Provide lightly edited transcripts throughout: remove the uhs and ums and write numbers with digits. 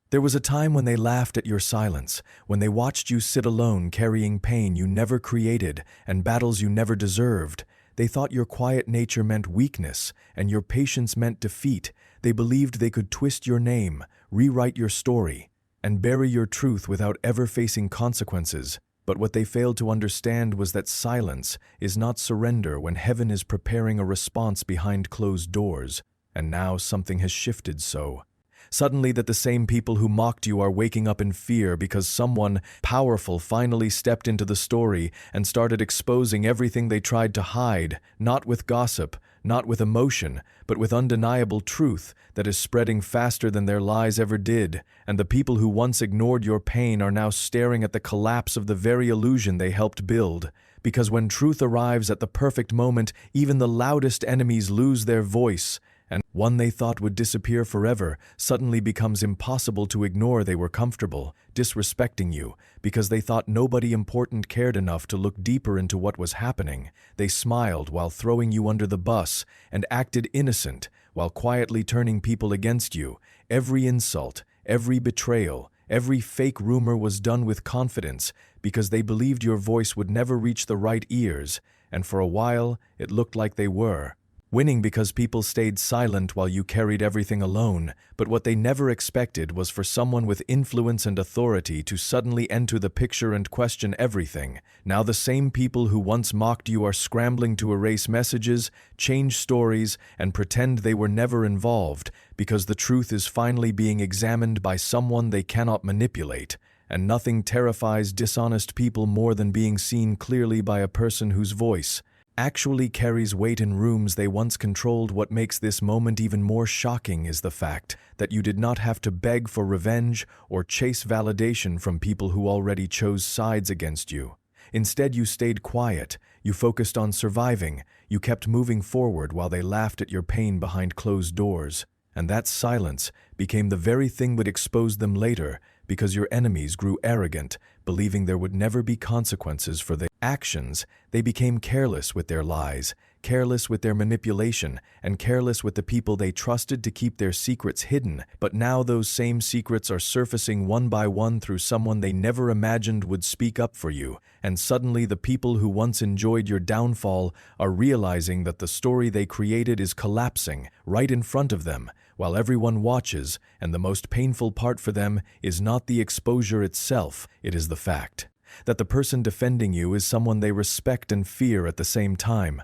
There was a time when they laughed at your silence, when they watched you sit alone carrying pain you never created and battles you never deserved. They thought your quiet nature meant weakness and your patience meant defeat. They believed they could twist your name, rewrite your story, and bury your truth without ever facing consequences. But what they failed to understand was that silence is not surrender when heaven is preparing a response behind closed doors. And now something has shifted so. Suddenly that the same people who mocked you are waking up in fear because someone powerful finally stepped into the story and started exposing everything they tried to hide, not with gossip, not with emotion, but with undeniable truth that is spreading faster than their lies ever did. And the people who once ignored your pain are now staring at the collapse of the very illusion they helped build. Because when truth arrives at the perfect moment, even the loudest enemies lose their voice, and one they thought would disappear forever suddenly becomes impossible to ignore. They were comfortable, disrespecting you, because they thought nobody important cared enough to look deeper into what was happening. They smiled while throwing you under the bus and acted innocent while quietly turning people against you. Every insult, every betrayal, every fake rumor was done with confidence because they believed your voice would never reach the right ears, and for a while it looked like they were. Winning because people stayed silent while you carried everything alone, but what they never expected was for someone with influence and authority to suddenly enter the picture and question everything. Now the same people who once mocked you are scrambling to erase messages, change stories, and pretend they were never involved, because the truth is finally being examined by someone they cannot manipulate. And nothing terrifies dishonest people more than being seen clearly by a person whose voice actually carries weight in rooms they once controlled. What makes this moment even more shocking is the fact that you did not have to beg for revenge or chase validation from people who already chose sides against you. Instead, you stayed quiet, you focused on surviving, you kept moving forward while they laughed at your pain behind closed doors. And that silence became the very thing that exposed them later, because your enemies grew arrogant, believing there would never be consequences for their actions. They became careless with their lies, careless with their manipulation, and careless with the people they trusted to keep their secrets hidden. But now those same secrets are surfacing one by one through someone they never imagined would speak up for you. And suddenly the people who once enjoyed your downfall are realizing that the story they created is collapsing right in front of them, while everyone watches, and the most painful part for them is not the exposure itself, it is the fact that the person defending you is someone they respect and fear at the same time.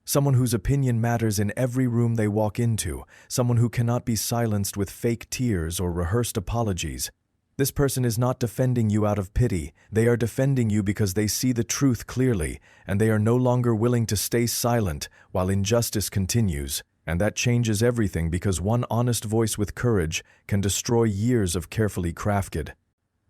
Someone whose opinion matters in every room they walk into, someone who cannot be silenced with fake tears or rehearsed apologies. This person is not defending you out of pity, they are defending you because they see the truth clearly, and they are no longer willing to stay silent while injustice continues. And that changes everything, because one honest voice with courage can destroy years of carefully crafted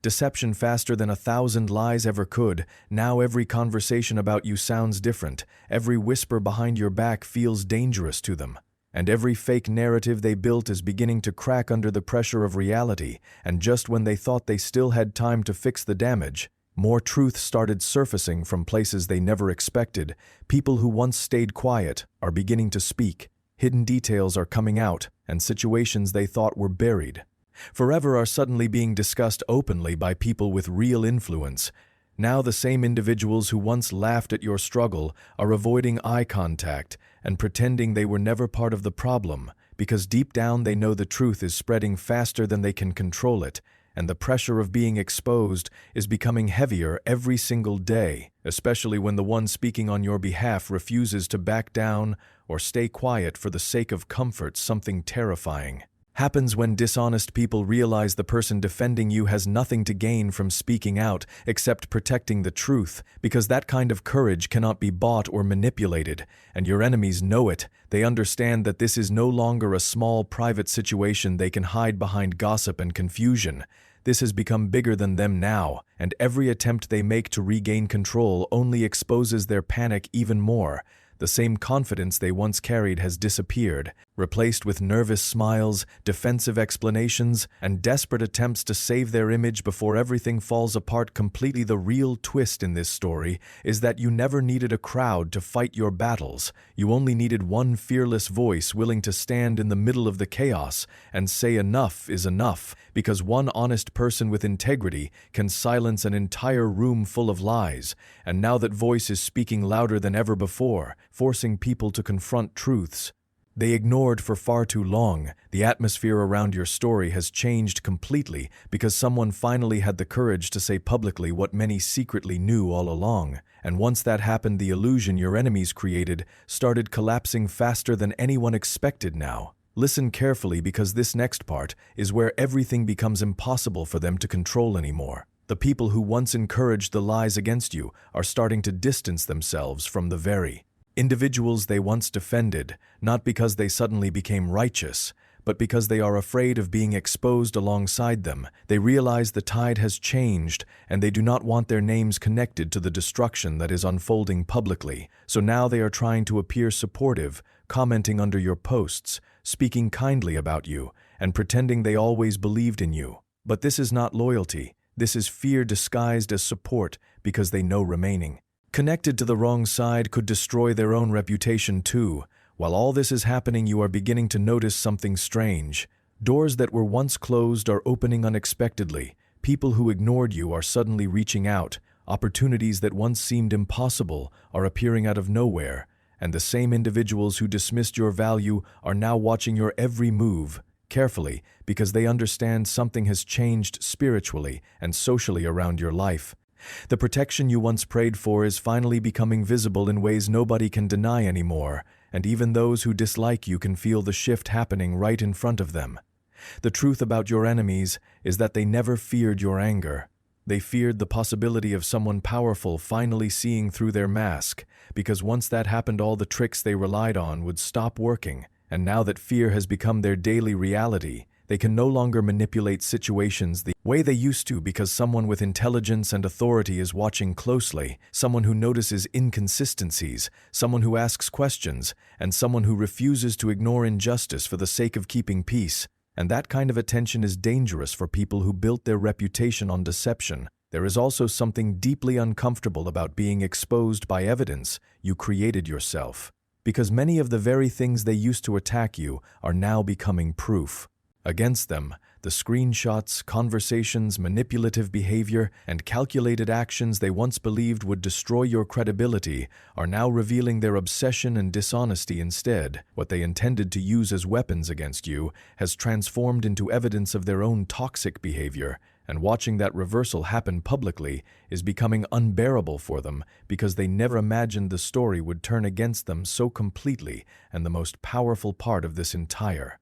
deception faster than 1,000 lies ever could. Now every conversation about you sounds different, every whisper behind your back feels dangerous to them, and every fake narrative they built is beginning to crack under the pressure of reality. And just when they thought they still had time to fix the damage, more truth started surfacing from places they never expected. People who once stayed quiet are beginning to speak. Hidden details are coming out, and situations they thought were buried forever are suddenly being discussed openly by people with real influence. Now the same individuals who once laughed at your struggle are avoiding eye contact and pretending they were never part of the problem, because deep down they know the truth is spreading faster than they can control it, and the pressure of being exposed is becoming heavier every single day, especially when the one speaking on your behalf refuses to back down or stay quiet for the sake of comfort. Something terrifying happens when dishonest people realize the person defending you has nothing to gain from speaking out except protecting the truth, because that kind of courage cannot be bought or manipulated, and your enemies know it. They understand that this is no longer a small private situation they can hide behind gossip and confusion. This has become bigger than them now, and every attempt they make to regain control only exposes their panic even more. The same confidence they once carried has disappeared, replaced with nervous smiles, defensive explanations, and desperate attempts to save their image before everything falls apart completely. The real twist in this story is that you never needed a crowd to fight your battles. You only needed one fearless voice willing to stand in the middle of the chaos and say enough is enough, because one honest person with integrity can silence an entire room full of lies. And now that voice is speaking louder than ever before, forcing people to confront truths they ignored for far too long. The atmosphere around your story has changed completely because someone finally had the courage to say publicly what many secretly knew all along. And once that happened, the illusion your enemies created started collapsing faster than anyone expected. Now, listen carefully, because this next part is where everything becomes impossible for them to control anymore. The people who once encouraged the lies against you are starting to distance themselves from the very individuals they once defended, not because they suddenly became righteous, but because they are afraid of being exposed alongside them. They realize the tide has changed, and they do not want their names connected to the destruction that is unfolding publicly. So now they are trying to appear supportive, commenting under your posts, speaking kindly about you, and pretending they always believed in you. But this is not loyalty. This is fear disguised as support, because they know remaining connected to the wrong side could destroy their own reputation too. While all this is happening, you are beginning to notice something strange. Doors that were once closed are opening unexpectedly. People who ignored you are suddenly reaching out. Opportunities that once seemed impossible are appearing out of nowhere. And the same individuals who dismissed your value are now watching your every move carefully, because they understand something has changed spiritually and socially around your life. The protection you once prayed for is finally becoming visible in ways nobody can deny anymore, and even those who dislike you can feel the shift happening right in front of them. The truth about your enemies is that they never feared your anger. They feared the possibility of someone powerful finally seeing through their mask, because once that happened, all the tricks they relied on would stop working. And now that fear has become their daily reality, they can no longer manipulate situations the way they used to, because someone with intelligence and authority is watching closely, someone who notices inconsistencies, someone who asks questions, and someone who refuses to ignore injustice for the sake of keeping peace. And that kind of attention is dangerous for people who built their reputation on deception. There is also something deeply uncomfortable about being exposed by evidence you created yourself, because many of the very things they used to attack you are now becoming proof against them. The screenshots, conversations, manipulative behavior, and calculated actions they once believed would destroy your credibility are now revealing their obsession and dishonesty instead. What they intended to use as weapons against you has transformed into evidence of their own toxic behavior, and watching that reversal happen publicly is becoming unbearable for them, because they never imagined the story would turn against them so completely. And the most powerful part of this entire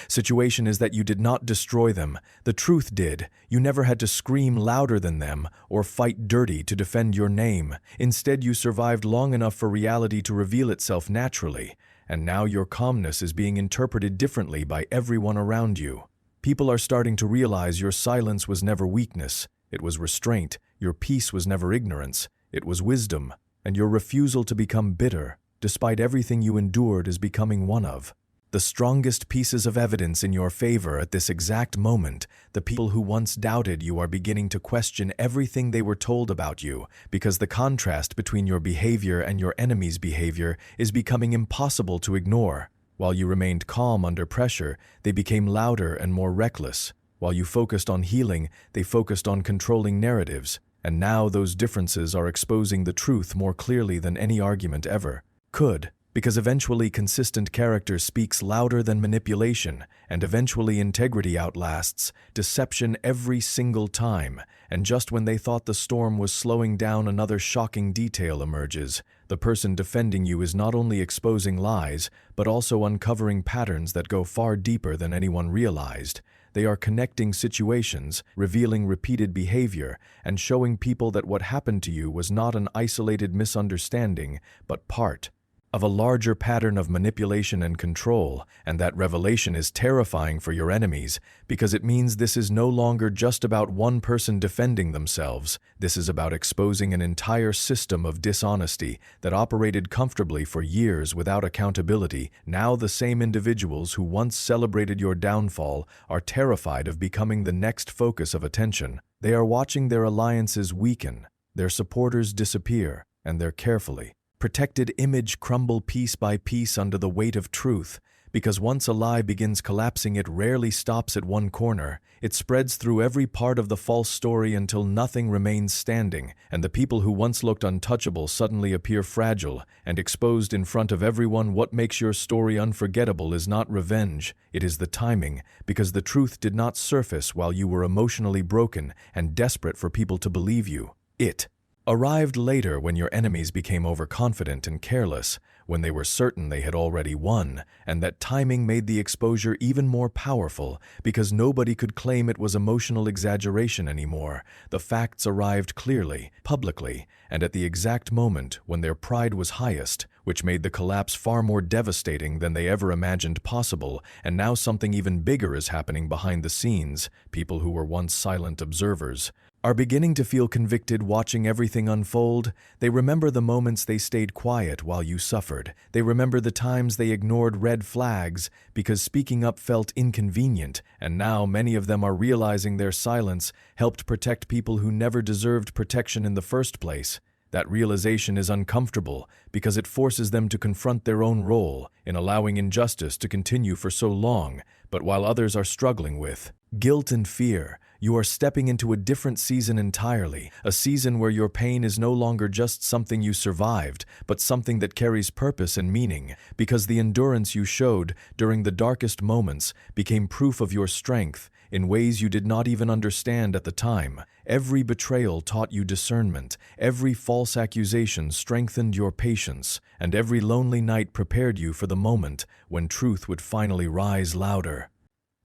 situation is that you did not destroy them. The truth did. You never had to scream louder than them or fight dirty to defend your name. Instead, you survived long enough for reality to reveal itself naturally, and now your calmness is being interpreted differently by everyone around you. People are starting to realize your silence was never weakness, it was restraint. Your peace was never ignorance, it was wisdom. And your refusal to become bitter, despite everything you endured, is becoming one of the strongest pieces of evidence in your favor at this exact moment. The people who once doubted you are beginning to question everything they were told about you, because the contrast between your behavior and your enemy's behavior is becoming impossible to ignore. While you remained calm under pressure, they became louder and more reckless. While you focused on healing, they focused on controlling narratives. And now those differences are exposing the truth more clearly than any argument ever could. Because eventually consistent character speaks louder than manipulation, and eventually integrity outlasts deception every single time. And just when they thought the storm was slowing down, another shocking detail emerges. The person defending you is not only exposing lies, but also uncovering patterns that go far deeper than anyone realized. They are connecting situations, revealing repeated behavior, and showing people that what happened to you was not an isolated misunderstanding, but part of a larger pattern of manipulation and control, and that revelation is terrifying for your enemies because it means this is no longer just about one person defending themselves. This is about exposing an entire system of dishonesty that operated comfortably for years without accountability. Now the same individuals who once celebrated your downfall are terrified of becoming the next focus of attention. They are watching their alliances weaken, their supporters disappear, and their carefully protected image crumble piece by piece under the weight of truth, because once a lie begins collapsing, it rarely stops at one corner. It spreads through every part of the false story until nothing remains standing, and the people who once looked untouchable suddenly appear fragile and exposed in front of everyone. What makes your story unforgettable is not revenge, it is the timing, because the truth did not surface while you were emotionally broken and desperate for people to believe you. It arrived later when your enemies became overconfident and careless, when they were certain they had already won, and that timing made the exposure even more powerful because nobody could claim it was emotional exaggeration anymore. The facts arrived clearly, publicly, and at the exact moment when their pride was highest, which made the collapse far more devastating than they ever imagined possible. And now something even bigger is happening behind the scenes. People who were once silent observers are beginning to feel convicted watching everything unfold. They remember the moments they stayed quiet while you suffered. They remember the times they ignored red flags because speaking up felt inconvenient, and now many of them are realizing their silence helped protect people who never deserved protection in the first place. That realization is uncomfortable because it forces them to confront their own role in allowing injustice to continue for so long. But while others are struggling with guilt and fear, you are stepping into a different season entirely, a season where your pain is no longer just something you survived, but something that carries purpose and meaning, because the endurance you showed during the darkest moments became proof of your strength in ways you did not even understand at the time. Every betrayal taught you discernment, every false accusation strengthened your patience, and every lonely night prepared you for the moment when truth would finally rise louder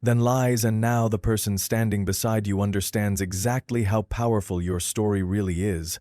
than lies. And now the person standing beside you understands exactly how powerful your story really is.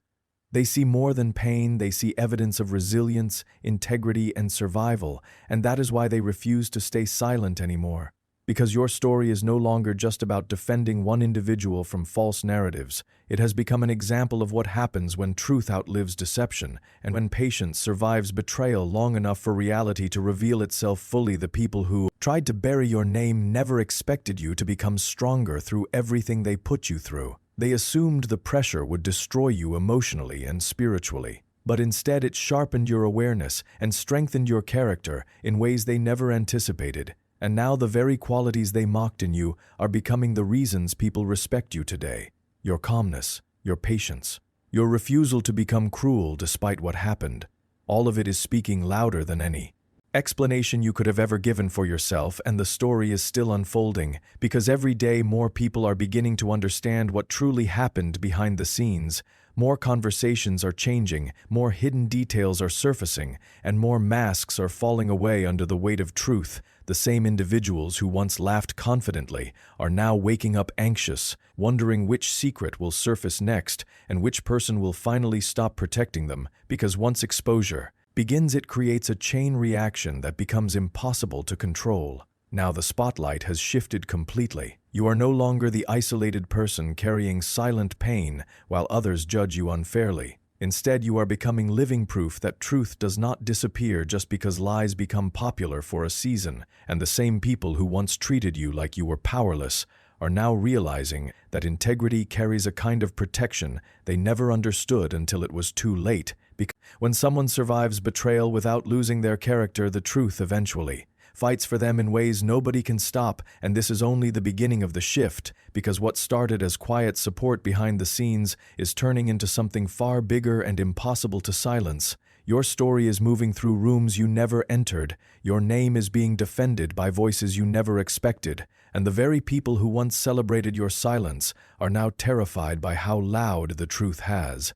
They see more than pain, they see evidence of resilience, integrity, and survival, and that is why they refuse to stay silent anymore. Because your story is no longer just about defending one individual from false narratives. It has become an example of what happens when truth outlives deception, and when patience survives betrayal long enough for reality to reveal itself fully. The people who tried to bury your name never expected you to become stronger through everything they put you through. They assumed the pressure would destroy you emotionally and spiritually. But instead it sharpened your awareness and strengthened your character in ways they never anticipated. And now the very qualities they mocked in you are becoming the reasons people respect you today. Your calmness, your patience, your refusal to become cruel despite what happened. All of it is speaking louder than any explanation you could have ever given for yourself, and the story is still unfolding because every day more people are beginning to understand what truly happened behind the scenes. More conversations are changing, more hidden details are surfacing, and more masks are falling away under the weight of truth. The same individuals who once laughed confidently are now waking up anxious, wondering which secret will surface next and which person will finally stop protecting them, because once exposure begins, it creates a chain reaction that becomes impossible to control. Now the spotlight has shifted completely. You are no longer the isolated person carrying silent pain while others judge you unfairly. Instead, you are becoming living proof that truth does not disappear just because lies become popular for a season, and the same people who once treated you like you were powerless are now realizing that integrity carries a kind of protection they never understood until it was too late. Because when someone survives betrayal without losing their character, the truth eventually fights for them in ways nobody can stop, and this is only the beginning of the shift, because what started as quiet support behind the scenes is turning into something far bigger and impossible to silence. Your story is moving through rooms you never entered, your name is being defended by voices you never expected, and the very people who once celebrated your silence are now terrified by how loud the truth has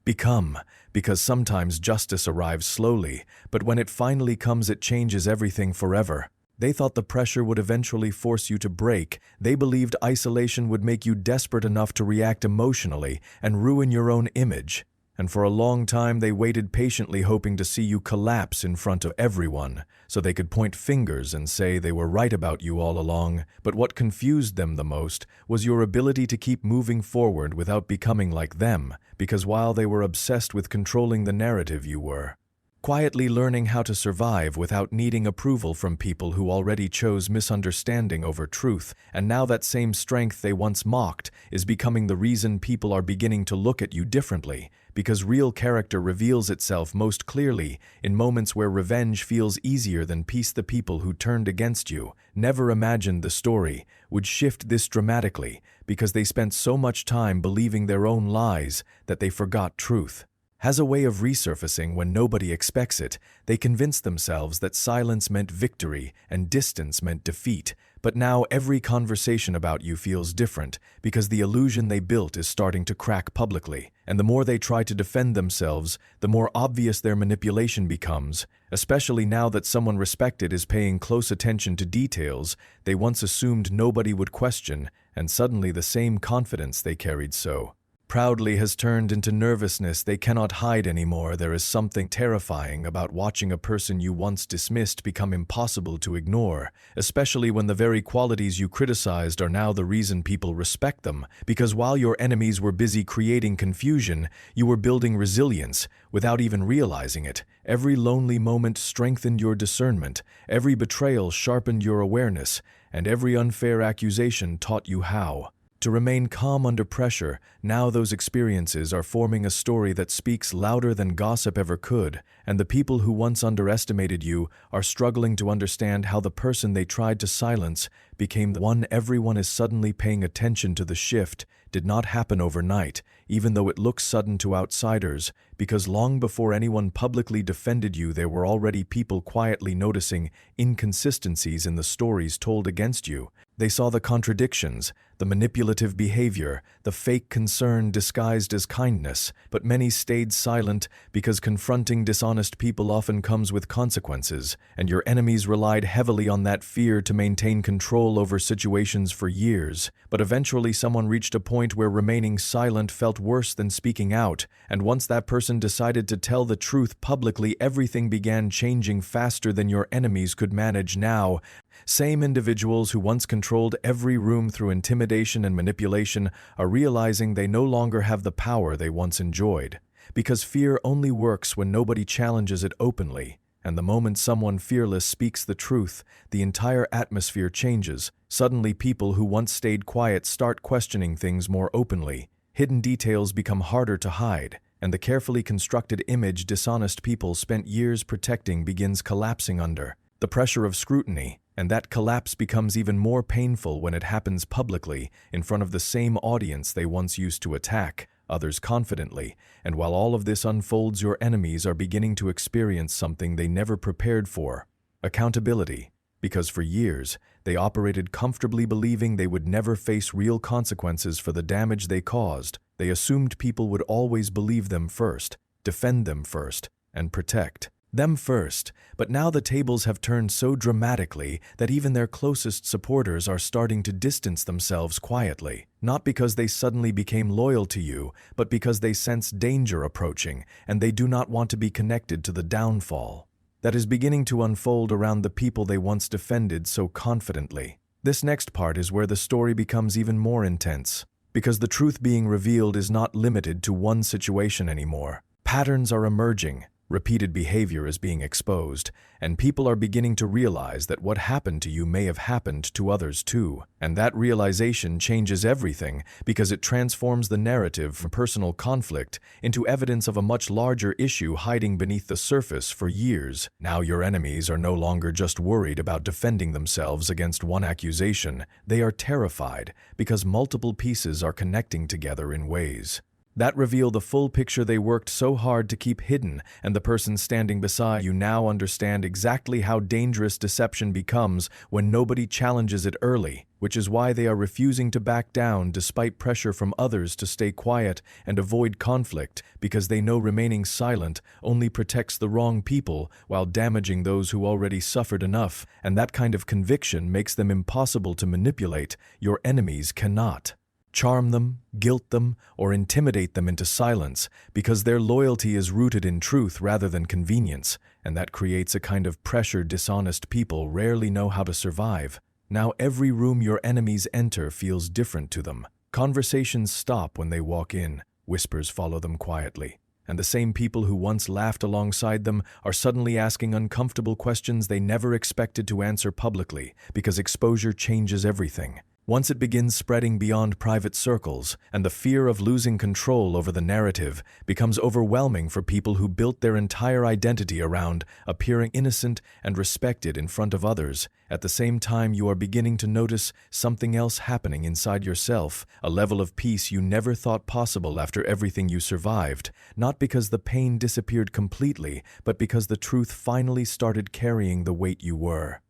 become, because sometimes justice arrives slowly, but when it finally comes, it changes everything forever. They thought the pressure would eventually force you to break. They believed isolation would make you desperate enough to react emotionally and ruin your own image. And for a long time they waited patiently, hoping to see you collapse in front of everyone, so they could point fingers and say they were right about you all along. But what confused them the most was your ability to keep moving forward without becoming like them, because while they were obsessed with controlling the narrative, you were quietly learning how to survive without needing approval from people who already chose misunderstanding over truth. And now that same strength they once mocked is becoming the reason people are beginning to look at you differently, because real character reveals itself most clearly in moments where revenge feels easier than peace. The people who turned against you never imagined the story would shift this dramatically, because they spent so much time believing their own lies that they forgot truth has a way of resurfacing when nobody expects it. They convinced themselves that silence meant victory and distance meant defeat. But now every conversation about you feels different, because the illusion they built is starting to crack publicly. And the more they try to defend themselves, the more obvious their manipulation becomes, especially now that someone respected is paying close attention to details they once assumed nobody would question, and suddenly the same confidence they carried so proudly has turned into nervousness they cannot hide anymore. There is something terrifying about watching a person you once dismissed become impossible to ignore, especially when the very qualities you criticized are now the reason people respect them. Because while your enemies were busy creating confusion, you were building resilience without even realizing it. Every lonely moment strengthened your discernment, every betrayal sharpened your awareness, and every unfair accusation taught you how to remain calm under pressure. Now those experiences are forming a story that speaks louder than gossip ever could, and the people who once underestimated you are struggling to understand how the person they tried to silence became the one everyone is suddenly paying attention to. The shift did not happen overnight, even though it looks sudden to outsiders, because long before anyone publicly defended you, there were already people quietly noticing inconsistencies in the stories told against you. They saw the contradictions, the manipulative behavior, the fake concern disguised as kindness, but many stayed silent because confronting dishonest people often comes with consequences, and your enemies relied heavily on that fear to maintain control over situations for years. But eventually someone reached a point where remaining silent felt worse than speaking out, and once that person decided to tell the truth publicly, everything began changing faster than your enemies could manage. Now, same individuals who once controlled every room through intimidation and manipulation are realizing they no longer have the power they once enjoyed, because fear only works when nobody challenges it openly. And the moment someone fearless speaks the truth, the entire atmosphere changes. Suddenly people who once stayed quiet start questioning things more openly. Hidden details become harder to hide, and the carefully constructed image dishonest people spent years protecting begins collapsing under the pressure of scrutiny. And that collapse becomes even more painful when it happens publicly, in front of the same audience they once used to attack others confidently. And while all of this unfolds, your enemies are beginning to experience something they never prepared for: accountability. Because for years, they operated comfortably believing they would never face real consequences for the damage they caused. They assumed people would always believe them first, defend them first, and protect them first. But now the tables have turned so dramatically that even their closest supporters are starting to distance themselves quietly, not because they suddenly became loyal to you, but because they sense danger approaching, and they do not want to be connected to the downfall that is beginning to unfold around the people they once defended so confidently. This next part is where the story becomes even more intense, because the truth being revealed is not limited to one situation anymore. Patterns are emerging. Repeated behavior is being exposed, and people are beginning to realize that what happened to you may have happened to others too. And that realization changes everything, because it transforms the narrative from personal conflict into evidence of a much larger issue hiding beneath the surface for years. Now your enemies are no longer just worried about defending themselves against one accusation. They are terrified because multiple pieces are connecting together in ways that reveal the full picture they worked so hard to keep hidden. And the person standing beside you now understand exactly how dangerous deception becomes when nobody challenges it early, which is why they are refusing to back down despite pressure from others to stay quiet and avoid conflict, because they know remaining silent only protects the wrong people while damaging those who already suffered enough. And that kind of conviction makes them impossible to manipulate. Your enemies cannot charm them, guilt them, or intimidate them into silence because their loyalty is rooted in truth rather than convenience, and that creates a kind of pressure dishonest people rarely know how to survive. Now every room your enemies enter feels different to them. Conversations stop when they walk in, whispers follow them quietly, and the same people who once laughed alongside them are suddenly asking uncomfortable questions they never expected to answer publicly because exposure changes everything. Once it begins spreading beyond private circles, and the fear of losing control over the narrative becomes overwhelming for people who built their entire identity around appearing innocent and respected in front of others, at the same time you are beginning to notice something else happening inside yourself, a level of peace you never thought possible after everything you survived, not because the pain disappeared completely, but because the truth finally started carrying the weight you were.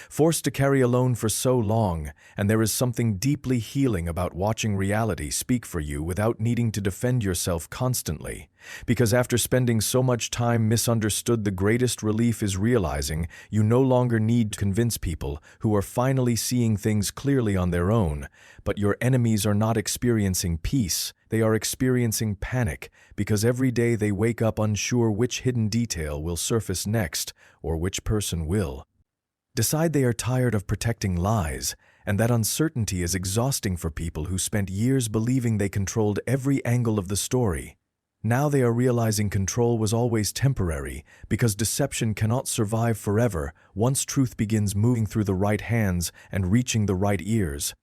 Forced to carry alone for so long, and there is something deeply healing about watching reality speak for you without needing to defend yourself constantly. Because after spending so much time misunderstood, the greatest relief is realizing you no longer need to convince people who are finally seeing things clearly on their own. But your enemies are not experiencing peace, they are experiencing panic, because every day they wake up unsure which hidden detail will surface next, or which person will. Decide they are tired of protecting lies, and that uncertainty is exhausting for people who spent years believing they controlled every angle of the story. Now they are realizing control was always temporary, because deception cannot survive forever once truth begins moving through the right hands and reaching the right ears.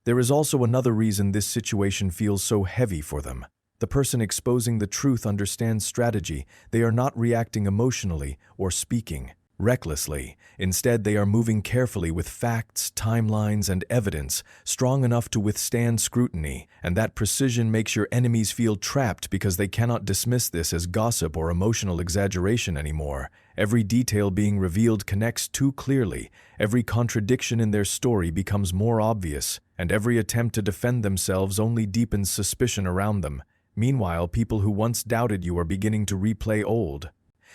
There is also another reason this situation feels so heavy for them. The person exposing the truth understands strategy. They are not reacting emotionally or speaking recklessly. Instead, they are moving carefully with facts, timelines, and evidence, strong enough to withstand scrutiny, and that precision makes your enemies feel trapped because they cannot dismiss this as gossip or emotional exaggeration anymore. Every detail being revealed connects too clearly, every contradiction in their story becomes more obvious, and every attempt to defend themselves only deepens suspicion around them. Meanwhile, people who once doubted you are beginning to replay old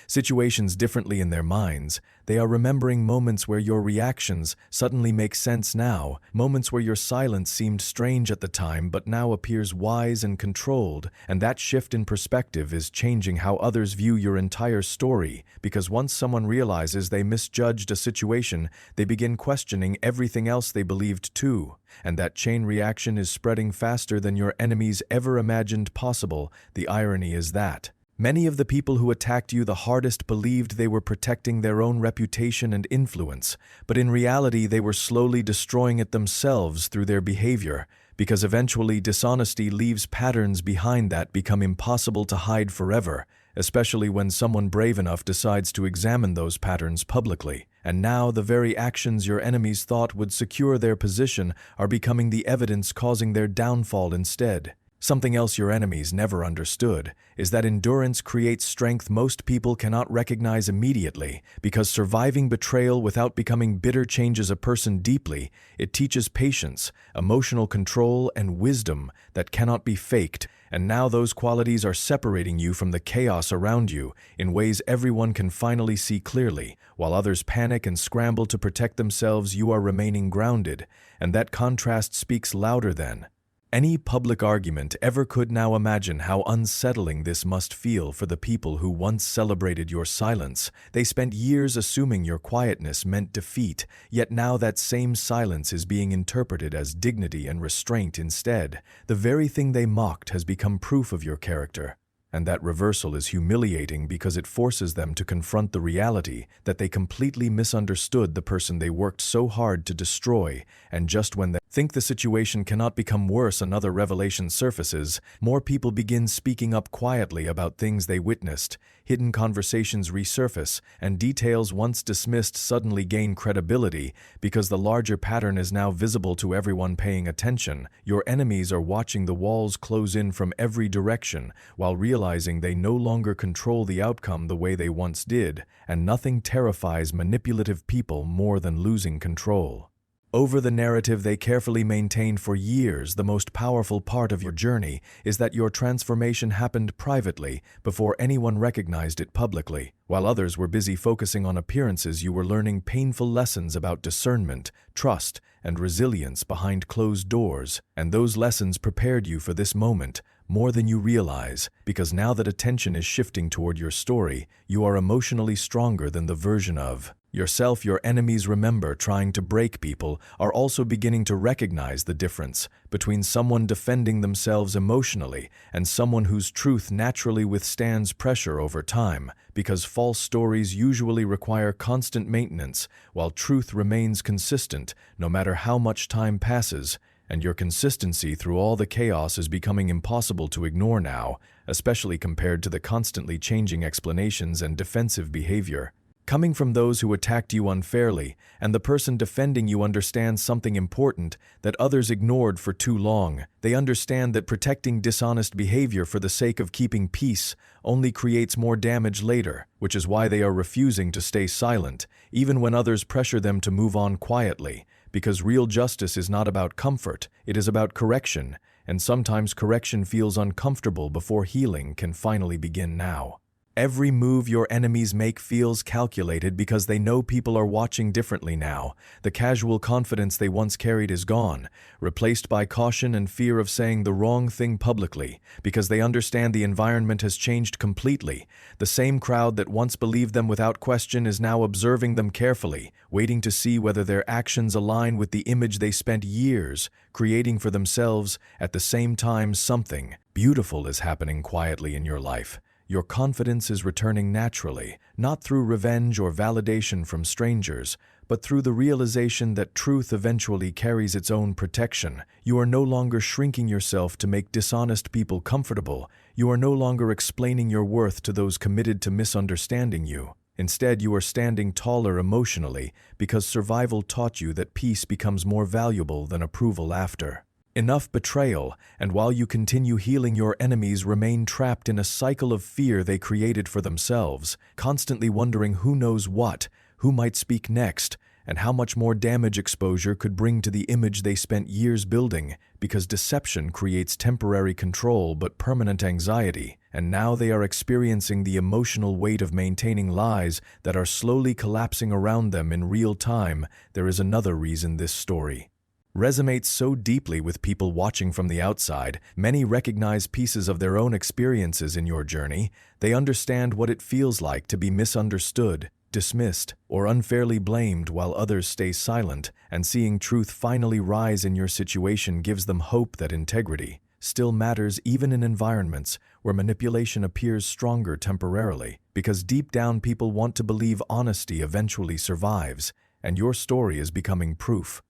situations differently in their minds. They are remembering moments where your reactions suddenly make sense now, moments where your silence seemed strange at the time but now appears wise and controlled, and that shift in perspective is changing how others view your entire story, because once someone realizes they misjudged a situation, they begin questioning everything else they believed too, and that chain reaction is spreading faster than your enemies ever imagined possible. The irony is that many of the people who attacked you the hardest believed they were protecting their own reputation and influence, but in reality they were slowly destroying it themselves through their behavior, because eventually dishonesty leaves patterns behind that become impossible to hide forever, especially when someone brave enough decides to examine those patterns publicly. And now the very actions your enemies thought would secure their position are becoming the evidence causing their downfall instead. Something else your enemies never understood is that endurance creates strength most people cannot recognize immediately, because surviving betrayal without becoming bitter changes a person deeply. It teaches patience, emotional control, and wisdom that cannot be faked, and now those qualities are separating you from the chaos around you in ways everyone can finally see clearly. While others panic and scramble to protect themselves, you are remaining grounded, and that contrast speaks louder than any public argument ever could. Now imagine how unsettling this must feel for the people who once celebrated your silence. They spent years assuming your quietness meant defeat, yet now that same silence is being interpreted as dignity and restraint instead. The very thing they mocked has become proof of your character. And that reversal is humiliating because it forces them to confront the reality that they completely misunderstood the person they worked so hard to destroy, and just when they think the situation cannot become worse, another revelation surfaces. More people begin speaking up quietly about things they witnessed. Hidden conversations resurface, and details once dismissed suddenly gain credibility because the larger pattern is now visible to everyone paying attention. Your enemies are watching the walls close in from every direction, while realizing they no longer control the outcome the way they once did, and nothing terrifies manipulative people more than losing control. Over the narrative they carefully maintained for years. The most powerful part of your journey is that your transformation happened privately before anyone recognized it publicly. While others were busy focusing on appearances, you were learning painful lessons about discernment, trust, and resilience behind closed doors. And those lessons prepared you for this moment more than you realize, because now that attention is shifting toward your story, you are emotionally stronger than the version of yourself your enemies remember trying to break people are also beginning to recognize the difference between someone defending themselves emotionally and someone whose truth naturally withstands pressure over time, because false stories usually require constant maintenance, while truth remains consistent no matter how much time passes. And your consistency through all the chaos is becoming impossible to ignore now, especially compared to the constantly changing explanations and defensive behavior coming from those who attacked you unfairly, and the person defending you understands something important that others ignored for too long. They understand that protecting dishonest behavior for the sake of keeping peace only creates more damage later, which is why they are refusing to stay silent, even when others pressure them to move on quietly, because real justice is not about comfort, it is about correction, and sometimes correction feels uncomfortable before healing can finally begin now. Every move your enemies make feels calculated because they know people are watching differently now. The casual confidence they once carried is gone, replaced by caution and fear of saying the wrong thing publicly, because they understand the environment has changed completely. The same crowd that once believed them without question is now observing them carefully, waiting to see whether their actions align with the image they spent years creating for themselves. At the same time, something beautiful is happening quietly in your life. Your confidence is returning naturally, not through revenge or validation from strangers, but through the realization that truth eventually carries its own protection. You are no longer shrinking yourself to make dishonest people comfortable. You are no longer explaining your worth to those committed to misunderstanding you. Instead, you are standing taller emotionally because survival taught you that peace becomes more valuable than approval after. Enough betrayal, and while you continue healing, your enemies remain trapped in a cycle of fear they created for themselves, constantly wondering who knows what, who might speak next, and how much more damage exposure could bring to the image they spent years building, because deception creates temporary control but permanent anxiety, and now they are experiencing the emotional weight of maintaining lies that are slowly collapsing around them in real time. There is another reason this story resonates so deeply with people watching from the outside. Many recognize pieces of their own experiences in your journey. They understand what it feels like to be misunderstood, dismissed, or unfairly blamed while others stay silent, and seeing truth finally rise in your situation gives them hope that integrity still matters even in environments where manipulation appears stronger temporarily, because deep down people want to believe honesty eventually survives, and your story is becoming proof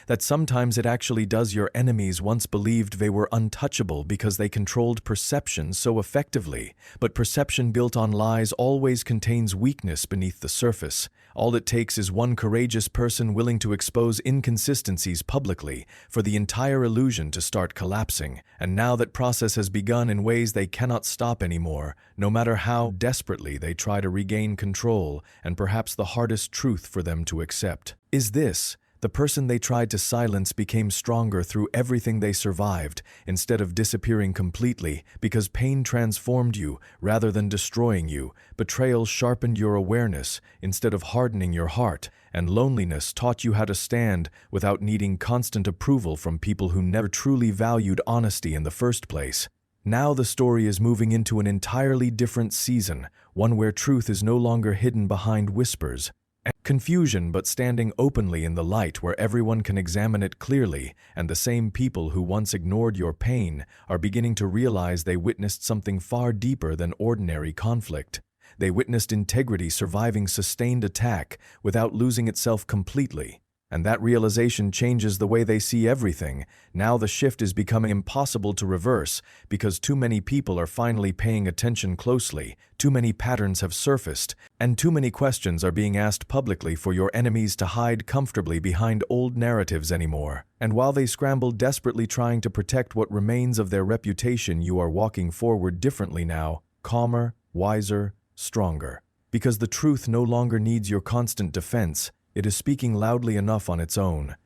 that sometimes it actually does. Your enemies once believed they were untouchable because they controlled perception so effectively, but perception built on lies always contains weakness beneath the surface. All it takes is one courageous person willing to expose inconsistencies publicly for the entire illusion to start collapsing, and now that process has begun in ways they cannot stop anymore, no matter how desperately they try to regain control. And perhaps the hardest truth for them to accept is this: the person they tried to silence became stronger through everything they survived, instead of disappearing completely, because pain transformed you rather than destroying you. Betrayal sharpened your awareness instead of hardening your heart, and loneliness taught you how to stand without needing constant approval from people who never truly valued honesty in the first place. Now the story is moving into an entirely different season, one where truth is no longer hidden behind whispers and confusion, but standing openly in the light where everyone can examine it clearly. And the same people who once ignored your pain are beginning to realize they witnessed something far deeper than ordinary conflict. They witnessed integrity surviving sustained attack without losing itself completely. And that realization changes the way they see everything. Now the shift is becoming impossible to reverse because too many people are finally paying attention closely, too many patterns have surfaced, and too many questions are being asked publicly for your enemies to hide comfortably behind old narratives anymore. And while they scramble desperately trying to protect what remains of their reputation, you are walking forward differently now, calmer, wiser, stronger. Because the truth no longer needs your constant defense. It is speaking loudly enough on its own,